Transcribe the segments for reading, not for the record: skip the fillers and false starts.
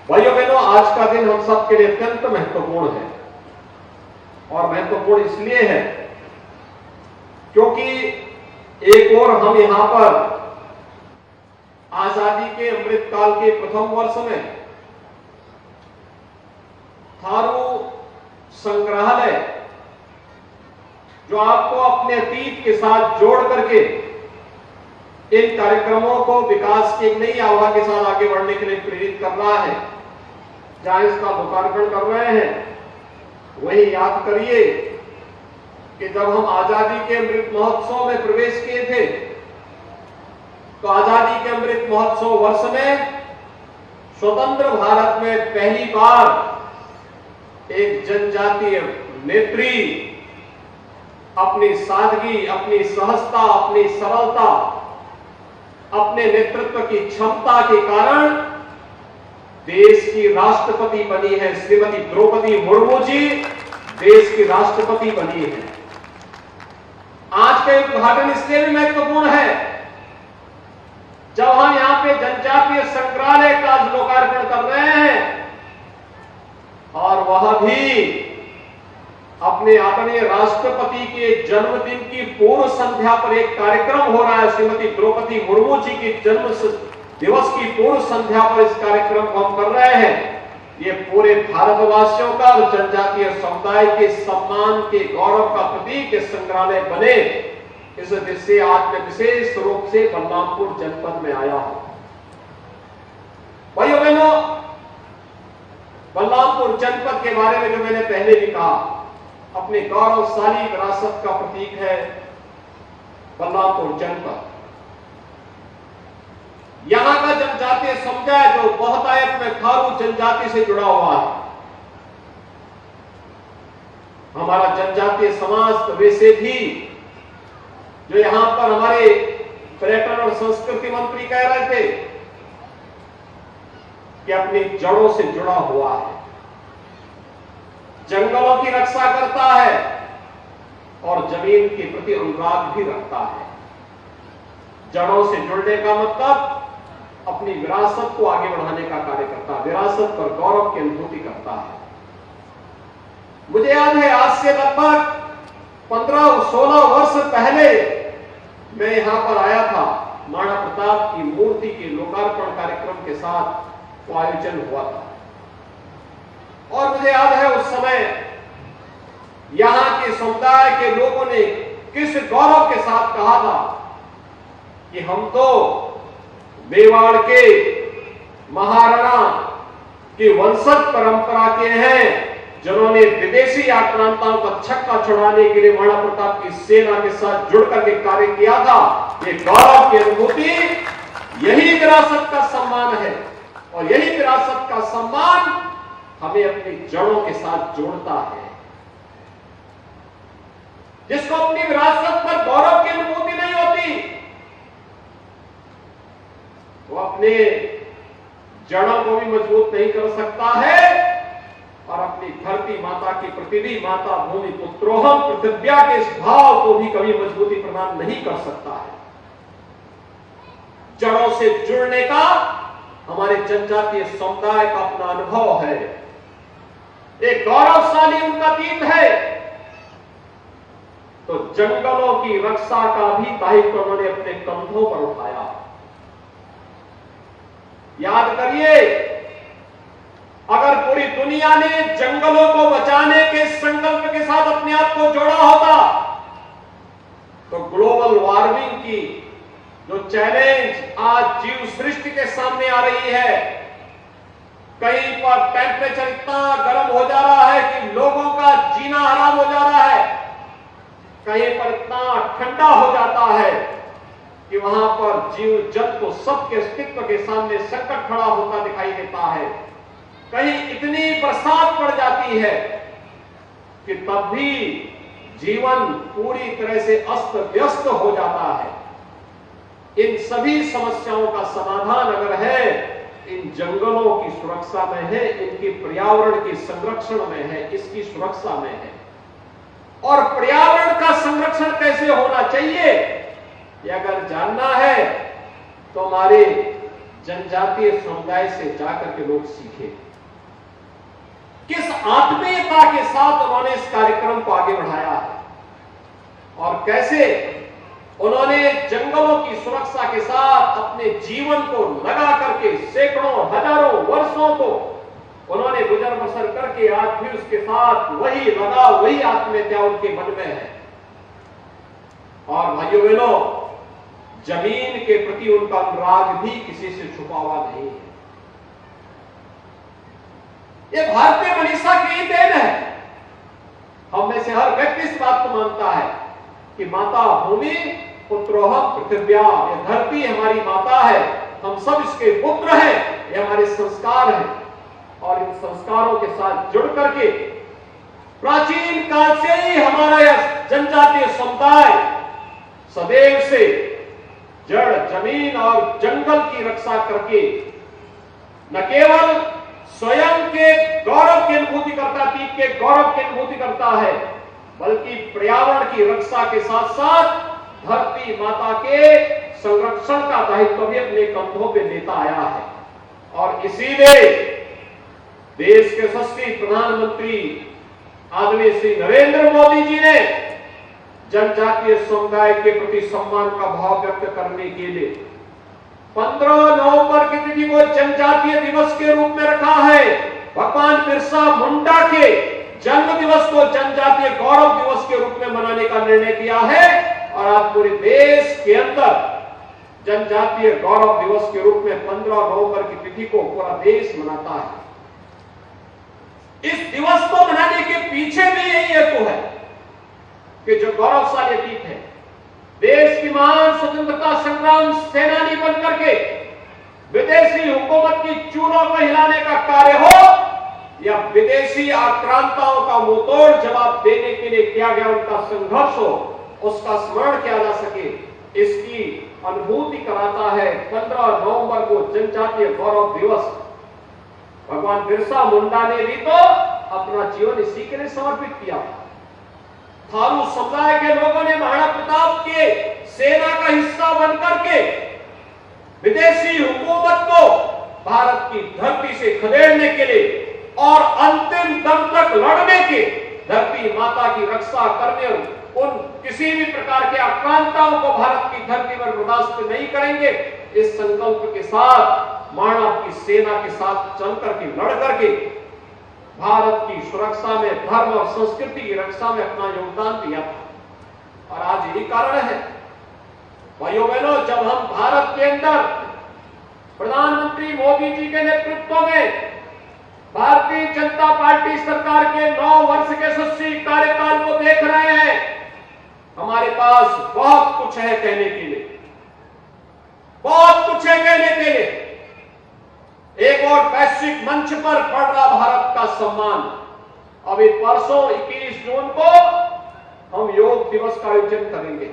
भाइयों बहनों, आज का दिन हम सबके लिए अत्यंत महत्वपूर्ण है और महत्वपूर्ण इसलिए है क्योंकि एक और हम यहां पर आजादी के अमृत काल के प्रथम वर्ष में थारू संग्रहालय, जो आपको अपने अतीत के साथ जोड़ करके इन कार्यक्रमों को विकास की एक नई आभा के साथ आगे बढ़ने के लिए प्रेरित कर रहा है, जहां इसका लोकार्पण कर रहे हैं, वही याद करिए कि जब हम आजादी के अमृत महोत्सव में प्रवेश किए थे तो आजादी के अमृत महोत्सव वर्ष में स्वतंत्र भारत में पहली बार एक जनजातीय नेत्री अपनी सादगी, अपनी सहजता, अपनी सरलता, अपने नेतृत्व की क्षमता के कारण देश की राष्ट्रपति बनी है। श्रीमती द्रौपदी मुर्मू जी देश की राष्ट्रपति बनी है। आज का उद्घाटन इसलिए भी महत्वपूर्ण है जब हम यहां पे जनजातीय संग्रहालय का लोकार्पण कर रहे हैं और वह भी अपने आदरणीय राष्ट्रपति के जन्मदिन की पूर्व संध्या पर एक कार्यक्रम हो रहा है। श्रीमती द्रौपदी मुर्मू जी की जन्म दिवस की पूर्व संध्या पर इस कार्यक्रम को हम कर रहे हैं। ये पूरे भारतवासियों का और जनजातीय समुदाय के सम्मान के गौरव का प्रतीक संग्रहालय बने, इस दृष्टि से आज मैं विशेष रूप से बलरामपुर जनपद में आया हूं। भाइयों बहनों, बलरामपुर जनपद के बारे में जो मैंने पहले भी कहा, अपने गौरवशाली विरासत का प्रतीक है बलरामपुर जनपद। यहां का जनजातीय समुदाय जो बहुतायत में थारू जनजाति से जुड़ा हुआ है, हमारा जनजातीय समाज तो वैसे भी, जो यहां पर हमारे पर्यटन और संस्कृति मंत्री कह रहे थे कि अपनी जड़ों से जुड़ा हुआ है, जंगलों की रक्षा करता है और जमीन के प्रति अनुराग भी रखता है। जड़ों से जुड़ने का मतलब अपनी विरासत को आगे बढ़ाने का कार्य करता है, विरासत पर गौरव की अनुभूति करता है। मुझे याद है आज से लगभग 15-16 वर्ष पहले मैं यहां पर आया था। महाराणा प्रताप की मूर्ति के लोकार्पण कार्यक्रम के साथ वो आयोजन हुआ था और मुझे याद है उस समय यहां के समुदाय के लोगों ने किस गौरव के साथ कहा था कि हम तो मेवाड़ के महाराणा की वंशज परंपरा के हैं, जिन्होंने विदेशी आक्रांताओं का छक्का छुड़ाने के लिए महाराणा प्रताप की सेना के साथ जुड़ करके कार्य किया था। ये गौरव की अनुभूति, यही विरासत का सम्मान है और यही विरासत का सम्मान हमें अपनी जड़ों के साथ जोड़ता है। जिसको अपनी विरासत पर गौरव की अनुभूति नहीं होती, वो अपने जड़ों को भी मजबूत नहीं कर सकता है और अपनी धरती माता की प्रतिनिधि माता भूमि पुत्रोहम पृथिव्या के इस भाव को भी कभी मजबूती प्रदान नहीं कर सकता है। जड़ों से जुड़ने का हमारे जनजातीय समुदाय का अपना अनुभव है, एक गौरवशाली उनका अतीत है। तो जंगलों की रक्षा का भी दायित्व उन्होंने अपने कंधों पर उठाया। याद करिए, अगर पूरी दुनिया ने जंगलों को बचाने के संकल्प के साथ अपने आप को जोड़ा होता तो ग्लोबल वार्मिंग की जो चैलेंज आज जीव सृष्टि के सामने आ रही है, कहीं पर टेम्परेचर इतना गर्म हो जा रहा है कि लोगों का जीना हराम हो जा रहा है, कहीं पर इतना ठंडा हो जाता है कि वहां पर जीव जंतु सबके अस्तित्व के सामने संकट खड़ा होता दिखाई देता है। कहीं इतनी बरसात पड़ जाती है कि तब भी जीवन पूरी तरह से अस्त व्यस्त हो जाता है। इन सभी समस्याओं का समाधान अगर है, इन जंगलों की सुरक्षा में है, इनके पर्यावरण के संरक्षण में है, इसकी सुरक्षा में है। और पर्यावरण का संरक्षण कैसे होना चाहिए, ये अगर जानना है तो हमारे जनजातीय समुदाय से जाकर के लोग सीखे। किस आत्मीयता के साथ उन्होंने इस कार्यक्रम को आगे बढ़ाया है और कैसे उन्होंने जंगलों की सुरक्षा के साथ अपने जीवन को लगा करके सैकड़ों हजारों वर्षों को उन्होंने गुजर बसर करके आज भी उसके साथ वही लगा, वही आत्मीयता उनके मन में है। और भाइयों बहनों, जमीन के प्रति उनका अनुराग भी किसी से छुपा हुआ नहीं है। ये भारतीय मनीषा की ही देन है। हम में से हर व्यक्ति इस बात को मानता है कि माता भूमि पुत्रोहम पृथिव्या, ये धरती हमारी माता है, हम सब इसके पुत्र हैं, ये हमारे संस्कार हैं। और इन संस्कारों के साथ जुड़ करके प्राचीन काल से ही हमारा यह जनजातीय समुदाय सदैव से जड़, जमीन और जंगल की रक्षा करके न केवल स्वयं के गौरव की अनुभूति करता, अतीत के गौरव की अनुभूति करता है, बल्कि पर्यावरण की रक्षा के साथ साथ धरती माता के संरक्षण का दायित्व भी अपने कंधों पे लेता आया है। और इसीलिए देश के यशस्वी प्रधानमंत्री आदरणीय श्री नरेंद्र मोदी जी ने जनजातीय समुदाय के प्रति सम्मान का भाव व्यक्त करने के लिए 15 नवंबर की तिथि को जनजातीय दिवस के रूप में रखा है। भगवान बिरसा मुंडा के जन्म दिवस को जनजातीय गौरव दिवस के रूप में मनाने का निर्णय किया है। और आज पूरे देश के अंदर जनजातीय गौरव दिवस के रूप में 15 नवंबर की तिथि को पूरा देश मनाता है। इस दिवस को मनाने के पीछे भी यही हेतु है कि जो गौरवशाली अतीत है, देश की महान स्वतंत्रता संग्राम सेनानी बनकर के विदेशी हुकूमत की चूलों को हिलाने का कार्य हो या विदेशी आक्रांताओं का मुंहतोड़ जवाब देने के लिए किया गया उनका संघर्ष हो, उसका स्मरण किया जा सके, इसकी अनुभूति कराता है 15 नवंबर को जनजातीय गौरव दिवस। भगवान बिरसा मुंडा ने भी तो अपना जीवन इसी के लिए समर्पित किया। थारू समुदाय के लोगों ने महाराणा प्रताप के सेना का हिस्सा बनकर के विदेशी हुकूमत को भारत की धरती से खदेड़ने के लिए और अंतिम दम तक लड़ने के, धरती माता की रक्षा करने, उन किसी भी प्रकार के आक्रांताओं को भारत की धरती पर बर्दाश्त नहीं करेंगे, इस संकल्प के साथ महाराणा की सेना के साथ चल करके लड़ करके भारत की सुरक्षा में, धर्म और संस्कृति की रक्षा में अपना योगदान दिया था। और आज यही कारण है भाइयों बहनों, जब हम भारत के अंदर प्रधानमंत्री मोदी जी के नेतृत्व में भारतीय जनता पार्टी सरकार के 9 वर्ष के यशस्वी कार्यकाल को देख रहे हैं, हमारे पास बहुत कुछ है कहने के लिए, बहुत कुछ है कहने के लिए। एक और वैश्विक मंच पर बढ़ रहा भारत का सम्मान। अभी परसों 21 जून को हम योग दिवस का आयोजन करेंगे,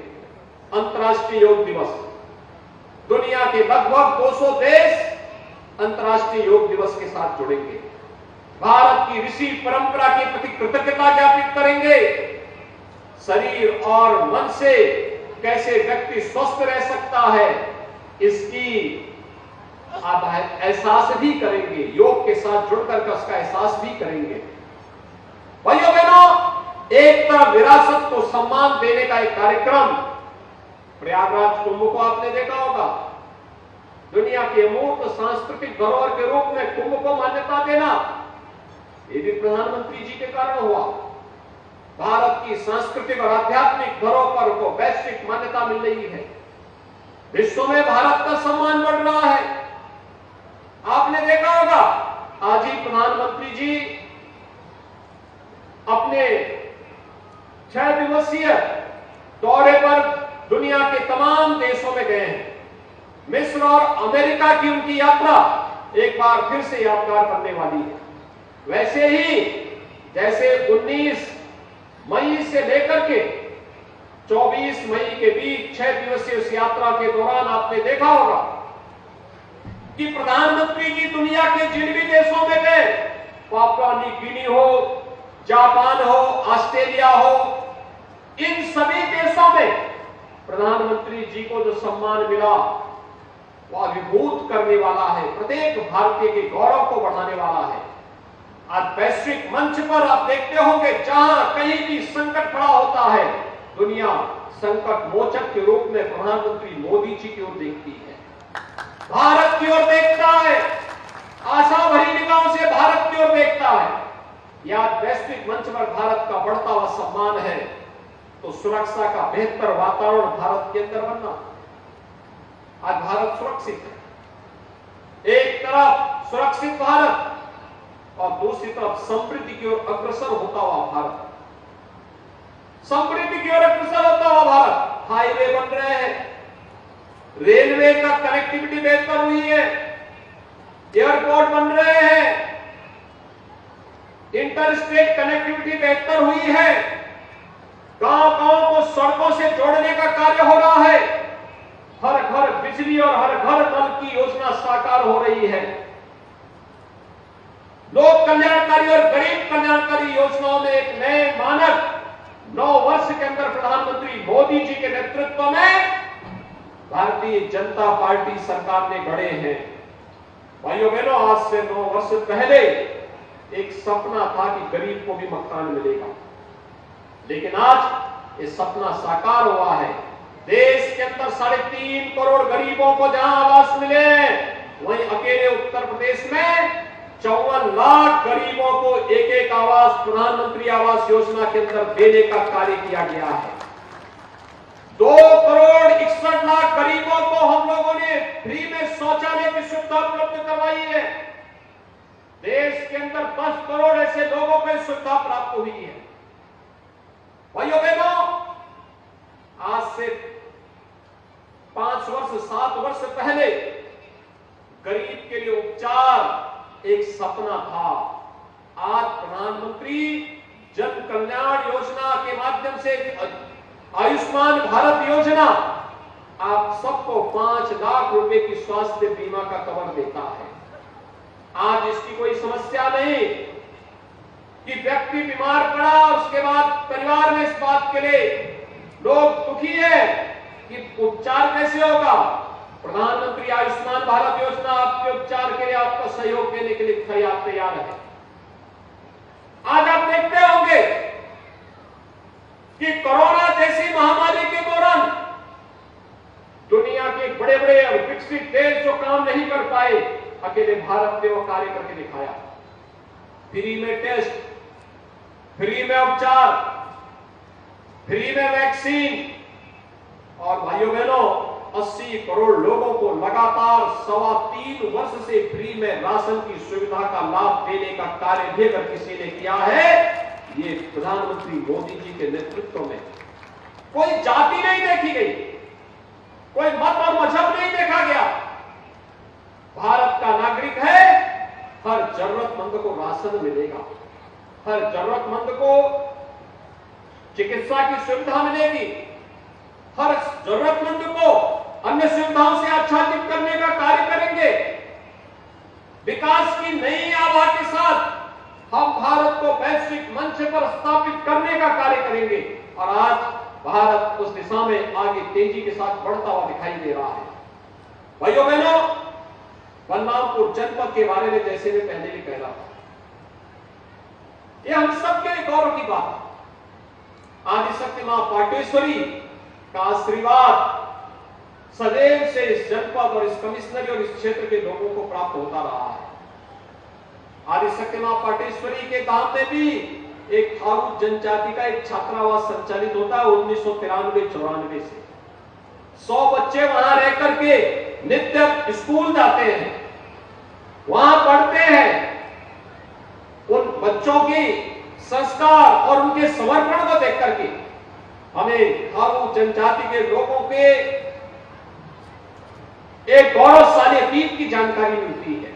अंतर्राष्ट्रीय योग दिवस। दुनिया के लगभग 200 देश अंतर्राष्ट्रीय योग दिवस के साथ जुड़ेंगे। भारत की ऋषि परंपरा के प्रति कृतज्ञता ज्ञापित करेंगे। शरीर और मन से कैसे व्यक्ति स्वस्थ रह सकता है, इसकी आप एहसास भी करेंगे, योग के साथ जुड़कर के उसका एहसास भी करेंगे। भाइयों बहनों, एक तरफ विरासत को सम्मान देने का एक कार्यक्रम, प्रयागराज कुंभ को आपने देखा होगा, दुनिया के अमूर्त सांस्कृतिक धरोहर के रूप में कुंभ को मान्यता देना, ये भी प्रधानमंत्री जी के कारण हुआ। भारत की सांस्कृतिक और आध्यात्मिक धरोहर को वैश्विक मान्यता मिल रही है, विश्व में भारत का सम्मान बढ़ रहा है। आपने देखा होगा आज ही प्रधानमंत्री जी अपने 6 दिवसीय दौरे पर दुनिया के तमाम देशों में गए हैं। मिस्र और अमेरिका की उनकी यात्रा एक बार फिर से यादगार करने वाली है। वैसे ही जैसे 19 मई से लेकर के 24 मई के बीच 6 दिवसीय उस यात्रा के दौरान आपने देखा होगा कि प्रधानमंत्री जी दुनिया के जिन भी देशों में गए, पापुआ न्यू गिनी हो, जापान हो, ऑस्ट्रेलिया हो, इन सभी देशों में प्रधानमंत्री जी को जो सम्मान मिला वो अभिभूत करने वाला है, प्रत्येक भारतीय के गौरव को बढ़ाने वाला है। आज वैश्विक मंच पर आप देखते होंगे जहां कहीं भी संकट खड़ा होता है, दुनिया संकट मोचक के रूप में प्रधानमंत्री मोदी जी की ओर देखती है, भारत की ओर देखता है, आशा भरी निगाहों से भारत की ओर देखता है। या वैश्विक मंच पर भारत का बढ़ता हुआ सम्मान है, तो सुरक्षा का बेहतर वातावरण भारत के अंदर बनना। आज भारत सुरक्षित है, एक तरफ सुरक्षित भारत और दूसरी तरफ समृद्धि की ओर अग्रसर होता हुआ भारत, समृद्धि की ओर अग्रसर होता हुआ भारत। हाईवे बन रहे हैं, रेलवे का कनेक्टिविटी बेहतर हुई है, एयरपोर्ट बन रहे हैं, इंटर स्टेट कनेक्टिविटी बेहतर हुई है, गांव-गांव को सड़कों से जोड़ने का कार्य हो रहा है, हर घर बिजली और हर घर नल की योजना साकार हो रही है। लोक कल्याणकारी और गरीब कल्याणकारी योजनाओं में एक नए मानक 9 वर्ष के अंदर प्रधानमंत्री मोदी जी के नेतृत्व में भारतीय जनता पार्टी सरकार ने गढ़े हैं। भाइयों बहनों, आज से 9 वर्ष पहले एक सपना था कि गरीब को भी मकान मिलेगा, लेकिन आज ये सपना साकार हुआ है। देश के अंदर 3.5 करोड़ गरीबों को जहां आवास मिले, वहीं अकेले उत्तर प्रदेश में 54 लाख गरीबों को एक आवास प्रधानमंत्री आवास योजना के अंदर देने का कार्य किया गया है। 2 करोड़ 61 लाख गरीबों को हम लोगों ने फ्री में शौचालय की सुविधा उपलब्ध करवाई है। देश के अंदर 10 करोड़ ऐसे लोगों को सुविधा प्राप्त हुई है। भाइयों बहनों, आज से 5 वर्ष 7 वर्ष पहले गरीब के लिए उपचार एक सपना था। आज प्रधानमंत्री जन कल्याण योजना के माध्यम से आयुष्मान भारत योजना आप सबको 5 लाख रुपए की स्वास्थ्य बीमा का कवर देता है। आज इसकी कोई समस्या नहीं कि व्यक्ति बीमार पड़ा और उसके बाद परिवार में इस बात के लिए लोग दुखी है कि उपचार कैसे होगा। प्रधानमंत्री आयुष्मान भारत योजना आपके उपचार के लिए आपका सहयोग देने के लिए तैयार है। आज आप देखते होंगे कि कोरोना जैसी महामारी के दौरान दुनिया के बड़े बड़े और विकसित देश जो काम नहीं कर पाए, अकेले भारत ने वो कार्य करके दिखाया। फ्री में टेस्ट, फ्री में उपचार, फ्री में वैक्सीन, और भाइयों बहनों 80 करोड़ लोगों को लगातार 3.25 वर्ष से फ्री में राशन की सुविधा का लाभ देने का कार्य भी अगर किसी ने किया है, ये प्रधानमंत्री मोदी जी के नेतृत्व में। कोई जाति नहीं देखी गई, कोई मत और मजहब नहीं देखा गया। भारत का नागरिक है, हर जरूरतमंद को राशन मिलेगा, हर जरूरतमंद को चिकित्सा की सुविधा मिलेगी, हर जरूरतमंद को अन्य सुविधाओं से आच्छादित करने का कार्य करेंगे। विकास की नई आभा के साथ हम भारत को वैश्विक मंच पर स्थापित करने का कार्य करेंगे, और आज भारत उस दिशा में आगे तेजी के साथ बढ़ता हुआ दिखाई दे रहा है। भाइयों बहनों, बलरामपुर जनपद के बारे में जैसे मैं पहले भी कह रहा था, यह हम सबके लिए गौरव की बात है। आदिशक्ति मां पाटेश्वरी का आशीर्वाद सदैव से इस जनपद और इस कमिश्नरी और इस क्षेत्र के लोगों को प्राप्त होता रहा है। आदिशक्ति मां पाटेश्वरी के धाम में भी एक थारू जनजाति का एक छात्रावास संचालित होता है 1993-94 से। 100 बच्चे वहां रह करके नित्य स्कूल जाते हैं, वहां पढ़ते हैं। उन बच्चों की संस्कार और उनके समर्पण को देख करके हमें थारू जनजाति के लोगों के एक गौरवशाली अतीत की जानकारी मिलती है।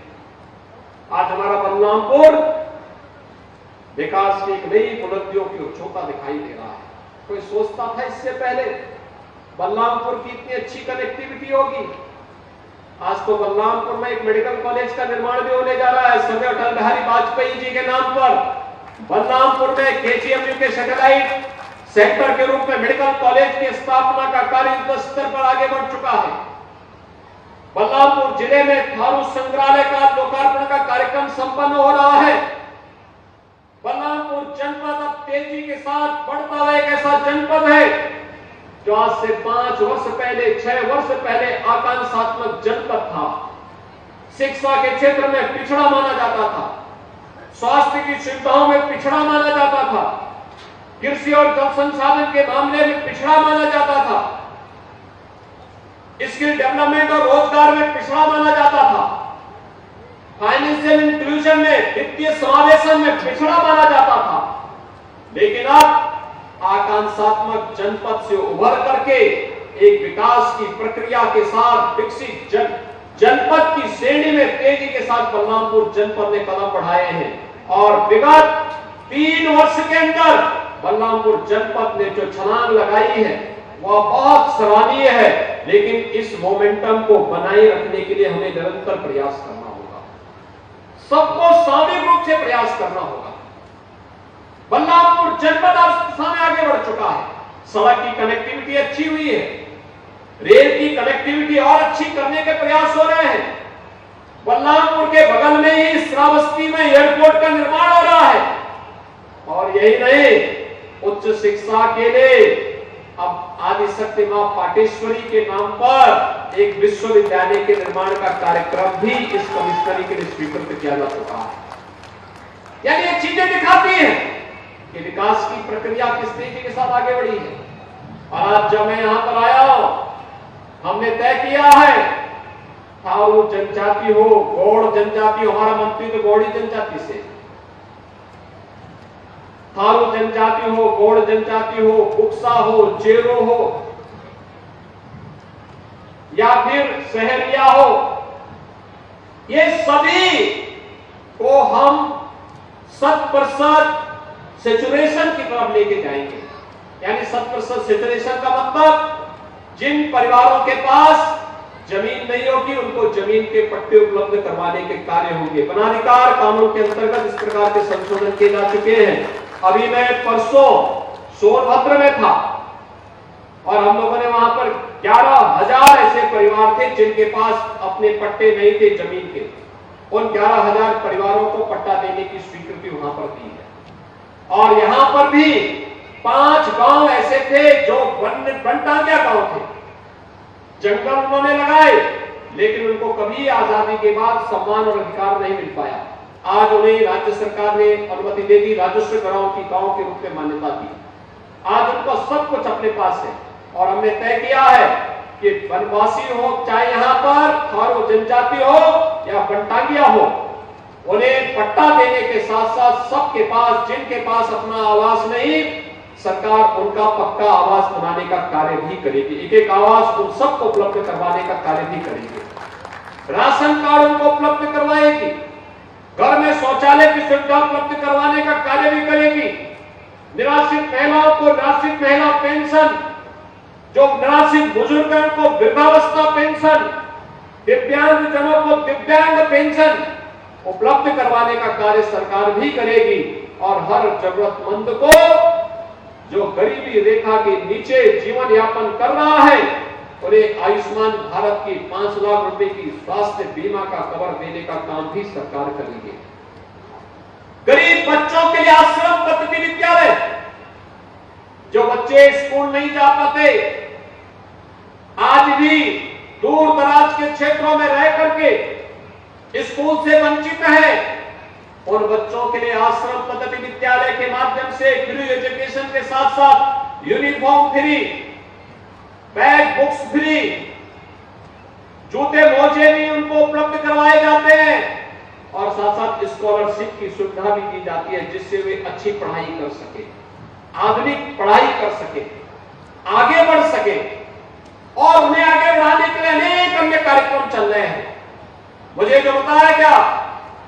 आज हमारा बलरामपुर विकास की एक नई बुलंदियों की उच्चता दिखाई दे रहा है। कोई सोचता था इससे पहले बलरामपुर की इतनी अच्छी कनेक्टिविटी होगी? आज तो बलरामपुर में एक मेडिकल कॉलेज का निर्माण भी होने जा रहा है समय अटल बिहारी वाजपेयी जी के नाम पर। बलरामपुर में केजीएमयू के सैटेलाइट सेंटर के रूप में मेडिकल कॉलेज की स्थापना का कार्य युद्ध स्तर पर आगे बढ़ चुका है। बलरामपुर जिले में थारू संग्रहालय का लोकार्पण का कार्यक्रम संपन्न हो रहा है। बलरामपुर जनपद अब तेजी के साथ बढ़ता हुआ एक ऐसा जनपद है जो आज से 5 वर्ष पहले, 6 वर्ष पहले आकांक्षात्मक जनपद था। शिक्षा के क्षेत्र में पिछड़ा माना जाता था, स्वास्थ्य की सुविधाओं में पिछड़ा माना जाता था, कृषि और जल संसाधन के मामले में पिछड़ा माना जाता था, स्किल डेवलपमेंट और रोजगार में पिछड़ा माना जाता था, फाइनेंशियल इंक्लूजन में, वित्तीय समावेशन में पिछड़ा माना जाता था। लेकिन अब आकांक्षात्मक जनपद से उभर करके एक विकास की प्रक्रिया के साथ विकसित जनपद की श्रेणी में तेजी के साथ बलरामपुर जनपद ने कदम बढ़ाए हैं और विगत 3 वर्ष के अंदर बलरामपुर जनपद ने जो छलांग लगाई है वह बहुत सराहनीय है। लेकिन इस मोमेंटम को बनाए रखने के लिए हमें निरंतर प्रयास करना होगा, सबको सामूहिक रूप से प्रयास करना होगा। बलरामपुर जनपद आज सामने आगे बढ़ चुका है, सड़क की कनेक्टिविटी अच्छी हुई है, रेल की कनेक्टिविटी और अच्छी करने के प्रयास हो रहे हैं। बलरामपुर के बगल में ही श्रावस्ती में एयरपोर्ट का निर्माण हो रहा है और यही नहीं, उच्च शिक्षा के लिए अब आदिशक्ति मां पाटेश्वरी के नाम पर एक विश्वविद्यालय के निर्माण का कार्यक्रम भी इस कमिश्नरी के लिए स्वीकृत किया जा चुका है। यानी ये चीजें दिखाती हैं कि विकास की प्रक्रिया किस तेजी के साथ आगे बढ़ी है। और आज जब मैं यहां पर आया हूं, हमने तय किया है, थारू जनजाति हो, गौड़ जनजाति हो, हमारा मंत्री तो गौड़ी जनजाति से, थारू जनजाति हो, गौड़ जनजाति हो, बुक्सा हो, चेरो हो या फिर सहरिया हो, ये सभी को हम 100% सेचुरेशन की तरफ लेके जाएंगे। यानी 100% सेचुरेशन का मतलब जिन परिवारों के पास जमीन नहीं होगी उनको जमीन के पट्टे उपलब्ध करवाने के कार्य होंगे। वनाधिकार कानून के अंतर्गत इस प्रकार के संशोधन किए जा चुके हैं। अभी मैं परसों सोनभद्र में था और हम लोगों ने वहां पर 11,000 ऐसे परिवार थे जिनके पास अपने पट्टे नहीं थे जमीन के। उन 11,000 परिवारों को पट्टा देने की स्वीकृति वहां पर दी है। और यहां पर भी 5 गांव ऐसे थे जो बनटांगिया गांव थे, जंगल उन्होंने लगाए लेकिन उनको कभी आजादी के बाद सम्मान और अधिकार नहीं मिल पाया। आज उन्हें राज्य सरकार ने अनुमति दे दी, राजस्व गांव की गांव के रूप में मान्यता दी। आज उनको सब कुछ अपने पास है और हमने तय किया है कि वनवासी हो, चाहे यहाँ पर थारू जनजाति हो या बनटांगिया हो, उन्हें पट्टा देने के साथ साथ सबके पास, जिनके पास अपना आवास नहीं, सरकार उनका पक्का आवास बनाने का कार्य भी करेगी। एक आवास उन सबको उपलब्ध करवाने का कार्य भी करेगी। राशन कार्ड उनको उपलब्ध करवाएगी, घर में शौचालय की सुविधा उपलब्ध करवाने का कार्य भी करेगी। निराश्रित महिलाओं को निराश्रित महिला पेंशन, जो निराश्रित बुजुर्ग हैं उनको वृद्धावस्था पेंशन, दिव्यांग जनों को दिव्यांग पेंशन उपलब्ध करवाने का कार्य सरकार भी करेगी। और हर जरूरतमंद को जो गरीबी रेखा के नीचे जीवन यापन कर रहा है उन्हें आयुष्मान भारत की 5 लाख रुपए की स्वास्थ्य बीमा का कवर देने का काम भी सरकार करेगी। गरीब बच्चों के लिए आश्रम पद्धति विद्यालय, जो बच्चे स्कूल नहीं जा पाते, आज भी दूर दराज के क्षेत्रों में रह करके स्कूल से वंचित है, उन बच्चों के लिए आश्रम पद्धति विद्यालय के माध्यम से फ्री एजुकेशन के साथ साथ uniform free, bag books free, जूते मोजे भी उनको उपलब्ध करवाए जाते हैं और साथ साथ स्कॉलरशिप की सुविधा भी दी जाती है जिससे वे अच्छी पढ़ाई कर सके, आधुनिक पढ़ाई कर सके, आगे बढ़ सके। और उन्हें आगे बढ़ाने के लिए अनेक अन्य कार्यक्रम चल रहे हैं। मुझे जो बताया गया,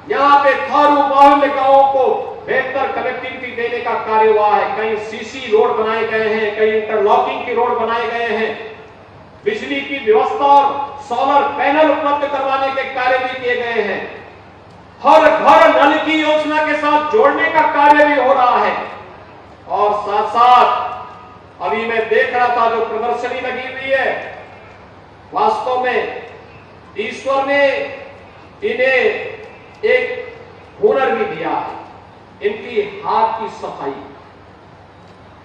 यहाँ पे थारू बाहुल्य गांवों को बेहतर कनेक्टिविटी देने का कार्य हुआ है। कहीं सीसी रोड बनाए गए हैं, कहीं इंटरलॉकिंग की रोड बनाए गए हैं, बिजली की व्यवस्था और सोलर पैनल उपलब्ध करवाने के कार्य भी किए गए हैं। हर घर नल की योजना के साथ जोड़ने का कार्य भी हो रहा है। और साथ साथ अभी मैं देख रहा था जो प्रदर्शनी लगी हुई है, वास्तव में ईश्वर ने इन्हें एक हुनर भी दिया है। इनकी हाथ की सफाई,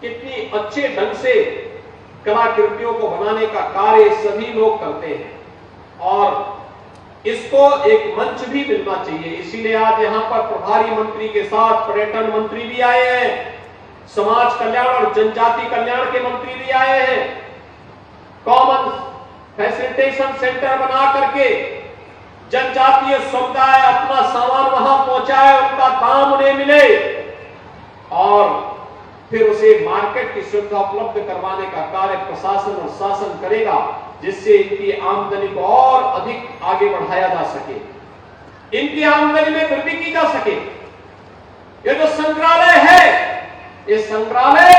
कितनी अच्छे ढंग से कलाकृतियों को बनाने का कार्य सभी लोग करते हैं और इसको एक मंच भी मिलना चाहिए। इसीलिए आज यहां पर प्रभारी मंत्री के साथ पर्यटन मंत्री भी आए हैं, समाज कल्याण और जनजाति कल्याण के मंत्री भी आए हैं। कॉमन फैसिलिटेशन सेंटर बना करके जनजातीय समुदाय अपना सामान वहां पहुंचाए, उनका दाम उन्हें मिले और फिर उसे मार्केट की सुविधा उपलब्ध करवाने का कार्य प्रशासन और शासन करेगा, जिससे इनकी आमदनी को और अधिक आगे बढ़ाया जा सके, इनकी आमदनी में वृद्धि की जा सके। ये जो संग्रहालय है, ये संग्रहालय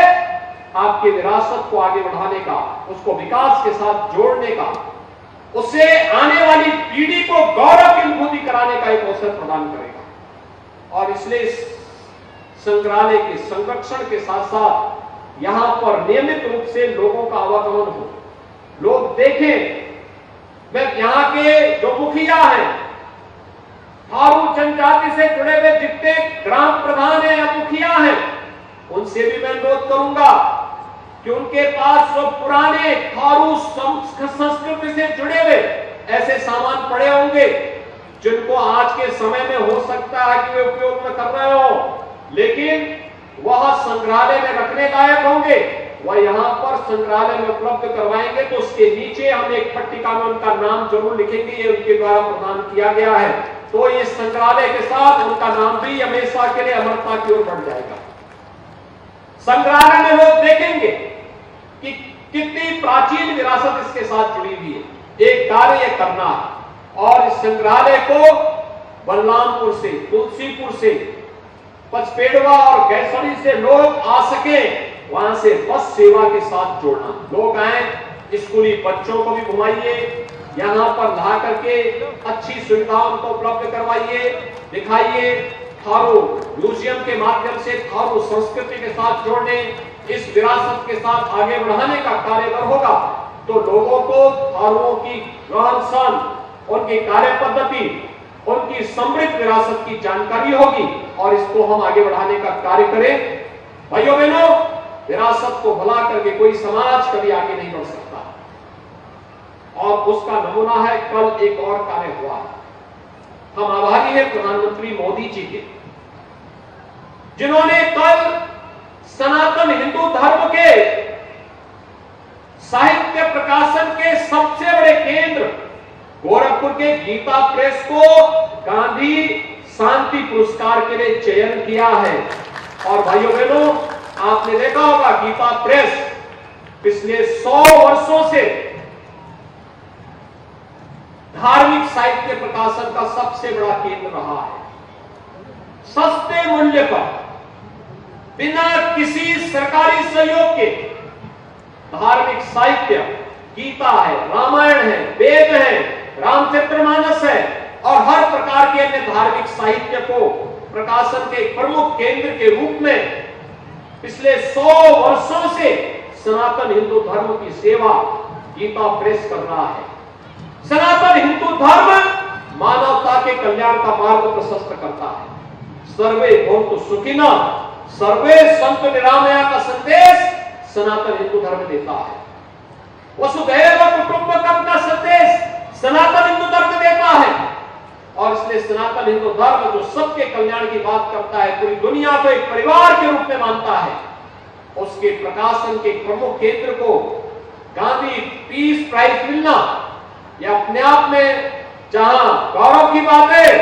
आपकी विरासत को आगे बढ़ाने का, उसको विकास के साथ जोड़ने का, उससे आने वाली पीढ़ी को गौरव की अनुभूति कराने का एक अवसर प्रदान करेगा। और इसलिए संग्रहालय के संरक्षण के साथ साथ यहां पर नियमित रूप से लोगों का आवागमन हो, लोग देखें। मैं यहां के जो मुखिया हैं, थारू जनजाति से जुड़े हुए जितने ग्राम प्रधान हैं या मुखिया हैं, उनसे भी मैं अनुरोध करूंगा कि उनके पास जो पुराने थारू संस्कृति से जुड़े हुए ऐसे सामान पड़े होंगे जिनको आज के समय में हो सकता है कि वे उपयोग में कर रहे हो, लेकिन वह संग्रहालय में रखने लायक होंगे, वह यहां पर संग्रहालय में उपलब्ध करवाएंगे। तो उसके नीचे हम एक पट्टिका में उनका नाम जरूर लिखेंगे, ये उनके द्वारा प्रदान किया गया है। तो ये संग्रहालय के साथ उनका नाम भी हमेशा के लिए अमरता की ओर बढ़ जाएगा। संग्रहालय में लोग देखेंगे कि कितनी प्राचीन विरासत इसके साथ जुड़ी हुई है। एक कार्य ये करना है और इस संग्रहालय को बलरामपुर से, तुलसीपुर से, पचपेड़वा और गैसोली से लोग आ सके, वहां से बस सेवा के साथ जोड़ना। लोग आए, स्कूली बच्चों को भी घुमाइए, यहां पर ला करके अच्छी सुविधाओं को उपलब्ध करवाइए, दिखाइए। थारू म्यूजियम के माध्यम से थारू संस्कृति के साथ जोड़ने, इस विरासत के साथ आगे बढ़ाने का कार्य अगर होगा तो लोगों को थारुओं की रहन सहन, उनकी कार्य पद्धति, उनकी समृद्ध विरासत की जानकारी होगी और इसको हम आगे बढ़ाने का कार्य करें। भाइयों बहनों, विरासत को भुला करके कोई समाज कभी आगे नहीं बढ़ सकता और उसका नमूना है कल एक और कार्य हुआ। हम आभारी हैं प्रधानमंत्री मोदी जी के, जिन्होंने कल सनातन हिंदू धर्म के साहित्य प्रकाशन के सबसे बड़े केंद्र गोरखपुर के गीता प्रेस को गांधी शांति पुरस्कार के लिए चयन किया है। और भाइयों बहनों, आपने देखा होगा गीता प्रेस पिछले 100 वर्षों से धार्मिक साहित्य प्रकाशन का सबसे बड़ा केंद्र रहा है। सस्ते मूल्य पर, बिना किसी सरकारी सहयोग के धार्मिक साहित्य, गीता है, रामायण है, वेद है, रामचरितमानस है और हर प्रकार के अन्य धार्मिक साहित्य को प्रकाशन के प्रमुख केंद्र के रूप में पिछले 100 वर्षों से सनातन हिंदू धर्म की सेवा गीता प्रेस कर रहा है। सनातन हिंदू धर्म मानवता के कल्याण का मार्ग प्रशस्त करता है। सर्वे भवन्तु सुखिनः, सर्वे सन्तु निरामया का संदेश सनातन हिंदू धर्म देता है। वसुधैव कुटुंबकम का संदेश सनातन हिंदू धर्म देता है और इसलिए सनातन हिंदू धर्म जो सबके कल्याण की बात करता है, पूरी दुनिया को एक परिवार के रूप में मानता है, उसके प्रकाशन के प्रमुख केंद्र को गांधी पीस प्राइज मिलना यह अपने आप में जहां गौरव की बात है,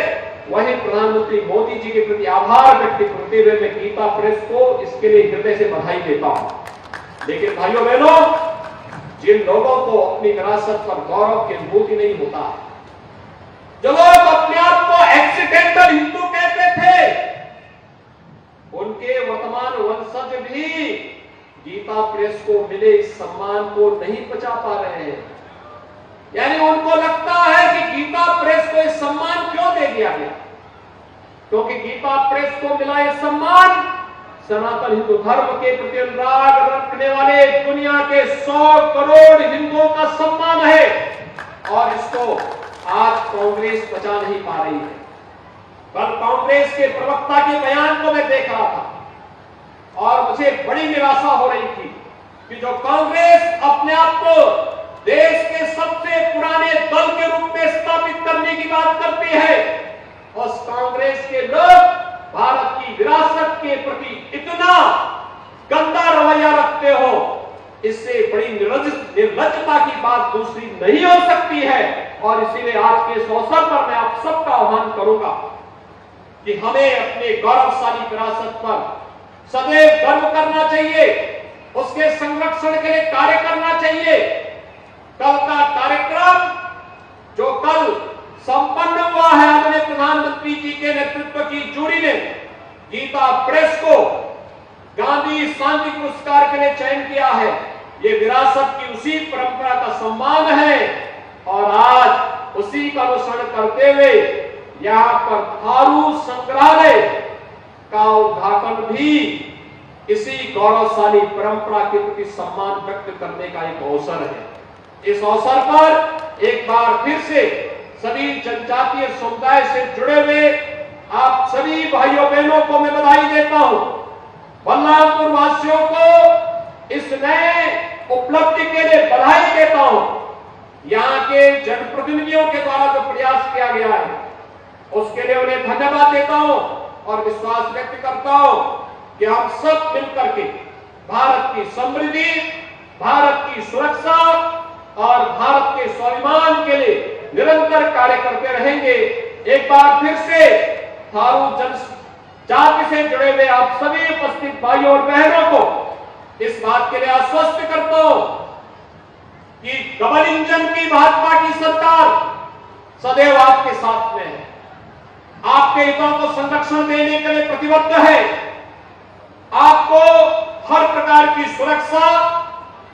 वहीं प्रधानमंत्री मोदी जी के प्रति आभार व्यक्त करते हुए मैं गीता प्रेस को इसके लिए हृदय से बधाई देता हूं। लेकिन भाइयों बहनों, जिन लोगों को अपनी विरासत पर गौरव की अनुभूति नहीं होता, जो लोग अपने आप को एक्सीडेंटल हिंदू कहते थे, उनके वर्तमान वंशज भी गीता प्रेस को मिले इस सम्मान को नहीं पचा पा रहे हैं। यानी उनको लगता है कि गीता प्रेस को यह सम्मान क्यों दे दिया गया, क्योंकि गीता प्रेस को मिला यह सम्मान सनातन हिंदू धर्म के प्रति अनुराग रखने वाले दुनिया के 100 करोड़ हिंदुओं का सम्मान है और इसको आज कांग्रेस पचा नहीं पा रही है। कल कांग्रेस के प्रवक्ता के बयान को मैं देख रहा था और मुझे बड़ी निराशा हो रही थी कि जो कांग्रेस अपने आप को देश के सबसे पुराने दल के रूप में स्थापित करने की बात करती है, उस कांग्रेस के लोग भारत की विरासत के प्रति इतना गंदा रवैया रखते हो, इससे बड़ी निर्लज्जता की बात दूसरी नहीं हो सकती है। और इसीलिए आज के इस अवसर पर मैं आप सबका आह्वान करूंगा कि हमें अपने गौरवशाली विरासत पर सदैव गर्व करना चाहिए, उसके संरक्षण के लिए कार्य करना चाहिए। कल का कार्यक्रम जो कल संपन्न हुआ है, आदरणीय प्रधानमंत्री जी के नेतृत्व की जोड़ी ने गीता प्रेस को गांधी शांति पुरस्कार के लिए चयन किया है। ये विरासत की उसी परंपरा का सम्मान है और आज उसी का अनुसरण करते हुए यहाँ पर थारू संग्रहालय का उद्घाटन भी इसी गौरवशाली परंपरा के प्रति सम्मान व्यक्त करने का एक अवसर है। इस अवसर पर एक बार फिर से सभी जनजातीय समुदाय से जुड़े हुए आप सभी भाइयों बहनों को मैं बधाई देता हूं। बलरामपुर वासियों को इस नए उपलब्धि के लिए बधाई देता हूं। यहाँ के जनप्रतिनिधियों के द्वारा जो प्रयास किया गया है उसके लिए उन्हें धन्यवाद देता हूं और विश्वास व्यक्त करता हूं कि हम सब मिलकर के भारत की समृद्धि, भारत की सुरक्षा और भारत के स्वाभिमान के लिए निरंतर कार्य करते रहेंगे। एक बार फिर से थारू जनजाति से जुड़े हुए आप सभी उपस्थित भाइयों और बहनों को इस बात के लिए आश्वस्त करता हूं कि डबल इंजन की भाजपा की सरकार सदैव आपके साथ में है, आपके हितों को संरक्षण देने के लिए प्रतिबद्ध है, आपको हर प्रकार की सुरक्षा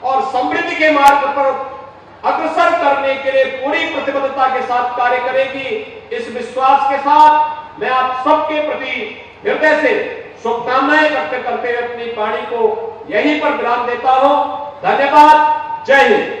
और समृद्धि के मार्ग पर अग्रसर करने के लिए पूरी प्रतिबद्धता के साथ कार्य करेगी। इस विश्वास के साथ मैं आप सबके प्रति हृदय से शुभकामनाएं व्यक्त करते हुए अपनी वाणी को यहीं पर विराम देता हूं। धन्यवाद। जय हिंद।